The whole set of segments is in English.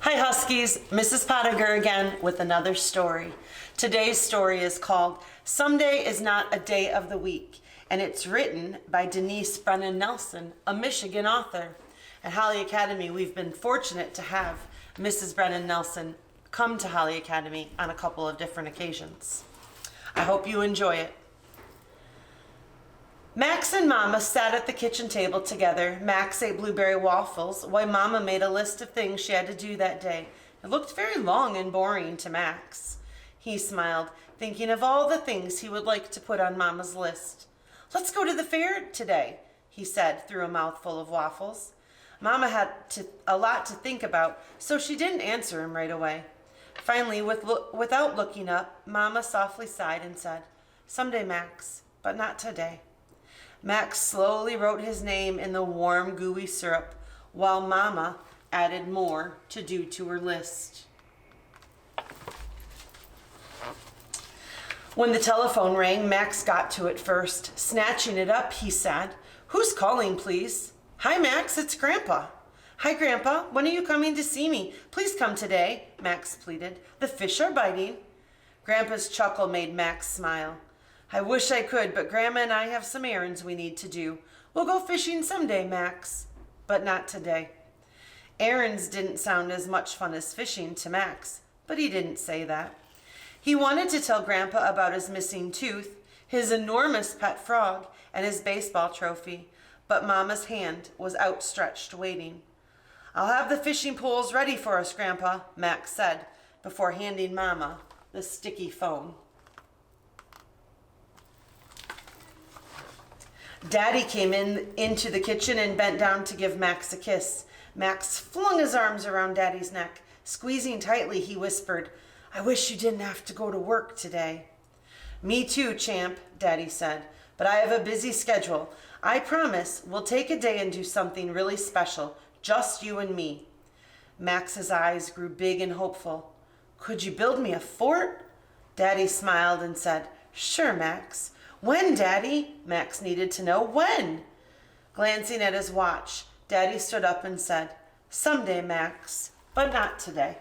Hi Huskies, Mrs. Potteiger again with another story. Today's story is called Someday is Not a Day of the Week, and it's written by Denise Brennan Nelson, a Michigan author. At Holly Academy, we've been fortunate to have Mrs. Brennan Nelson come to Holly Academy on a couple of different occasions. I hope you enjoy it. Max and Mama sat at the kitchen table together. Max ate blueberry waffles while Mama made a list of things she had to do that day. It looked very long and boring to Max. He smiled, thinking of all the things he would like to put on Mama's list. "Let's go to the fair today," he said through a mouthful of waffles. Mama had a lot to think about, so she didn't answer him right away. Finally, without looking up, Mama softly sighed and said, "Someday, Max, but not today." Max slowly wrote his name in the warm, gooey syrup, while Mama added more to do to her list. When the telephone rang, Max got to it first. Snatching it up, he said, "Who's calling, please?" "Hi, Max, it's Grandpa." "Hi, Grandpa, when are you coming to see me? Please come today," Max pleaded. "The fish are biting." Grandpa's chuckle made Max smile. "I wish I could, but Grandma and I have some errands we need to do. We'll go fishing someday, Max, but not today." Errands didn't sound as much fun as fishing to Max, but he didn't say that. He wanted to tell Grandpa about his missing tooth, his enormous pet frog, and his baseball trophy, but Mama's hand was outstretched, waiting. "I'll have the fishing poles ready for us, Grandpa," Max said, before handing Mama the sticky phone. Daddy came into the kitchen and bent down to give Max a kiss. Max flung his arms around Daddy's neck. Squeezing tightly, he whispered, "I wish you didn't have to go to work today." "Me too, champ," Daddy said, "but I have a busy schedule. I promise we'll take a day and do something really special, just you and me." Max's eyes grew big and hopeful. "Could you build me a fort?" Daddy smiled and said, "Sure, Max." "When, Daddy?" Max needed to know. "When?" Glancing at his watch, Daddy stood up and said, "Someday, Max, but not today."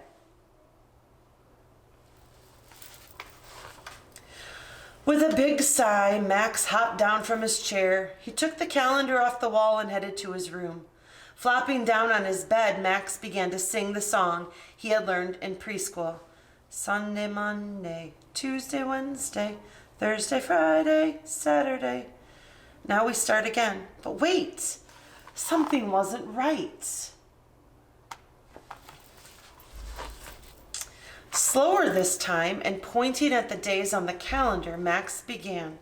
With a big sigh, Max hopped down from his chair. He took the calendar off the wall and headed to his room. Flopping down on his bed, Max began to sing the song he had learned in preschool. "Sunday, Monday, Tuesday, Wednesday, Thursday, Friday, Saturday." Now we start again. But wait, something wasn't right. Slower this time, and pointing at the days on the calendar, Max began.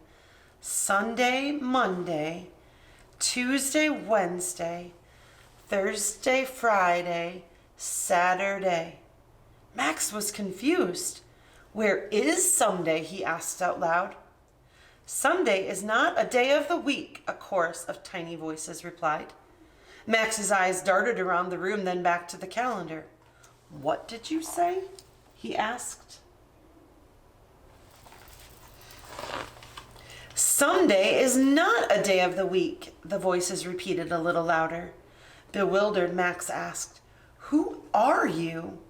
Sunday, Monday, Tuesday, Wednesday, Thursday, Friday, Saturday. Max was confused. "Where is someday?" he asked out loud. "Someday is not a day of the week," a chorus of tiny voices replied. Max's eyes darted around the room, then back to the calendar. "What did you say?" he asked. "Someday is not a day of the week," the voices repeated a little louder. Bewildered, Max asked, "Who are you?"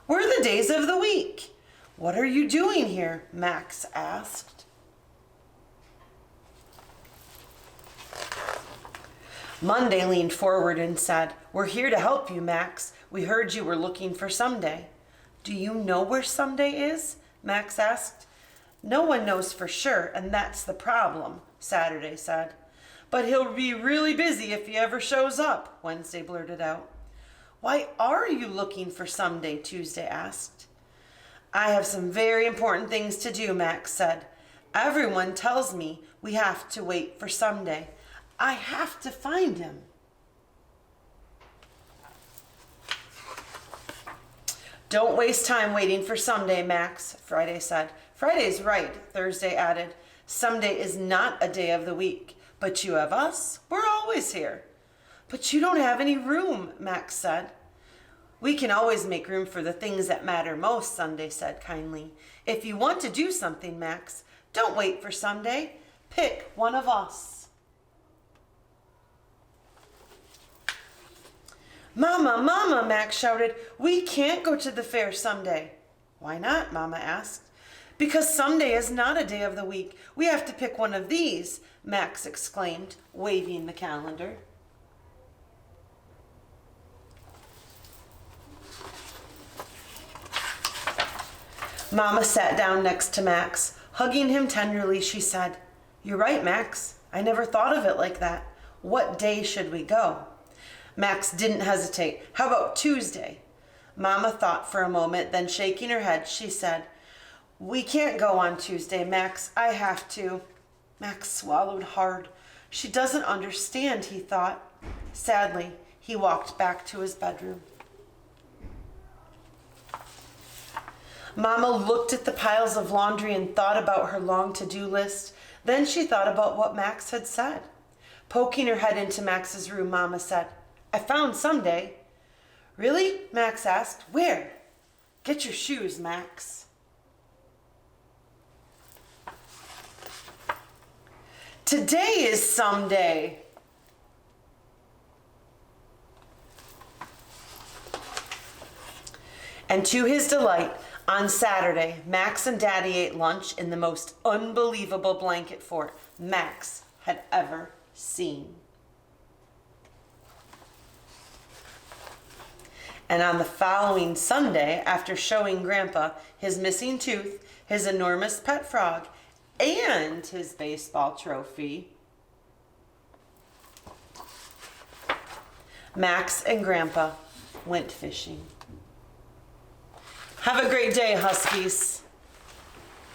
"We're the days of the week." "What are you doing here?" Max asked. Monday leaned forward and said, "We're here to help you, Max. We heard you were looking for someday." "Do you know where someday is?" Max asked. "No one knows for sure, and that's the problem," Saturday said. "But he'll be really busy if he ever shows up," Wednesday blurted out. "Why are you looking for someday?" Tuesday asked. "I have some very important things to do," Max said. "Everyone tells me we have to wait for someday. I have to find him." "Don't waste time waiting for someday, Max," Friday said. "Friday's right," Thursday added. "Someday is not a day of the week, but you have us. We're always here." "But you don't have any room," Max said. "We can always make room for the things that matter most," Sunday said kindly. "If you want to do something, Max, don't wait for someday. Pick one of us." Mama, Mama, Max shouted, we can't go to the fair someday. Why not? Mama asked. Because someday is not a day of the week. We have to pick one of these, Max exclaimed, waving the calendar. Mama sat down next to Max. Hugging him tenderly, she said, You're right, Max. I never thought of it like that. What day should we go? Max didn't hesitate. How about Tuesday? Mama thought for a moment, then shaking her head, she said, We can't go on Tuesday, Max. I have to. Max swallowed hard. She doesn't understand, he thought. Sadly, he walked back to his bedroom. Mama looked at the piles of laundry and thought about her long to-do list. Then she thought about what Max had said. Poking her head into Max's room, Mama said, I found someday. Really? Max asked. Where? Get your shoes, Max. Today is someday. And to his delight, on Saturday, Max and Daddy ate lunch in the most unbelievable blanket fort Max had ever seen. And on the following Sunday, after showing Grandpa his missing tooth, his enormous pet frog, and his baseball trophy, Max and Grandpa went fishing. Have a great day, Huskies.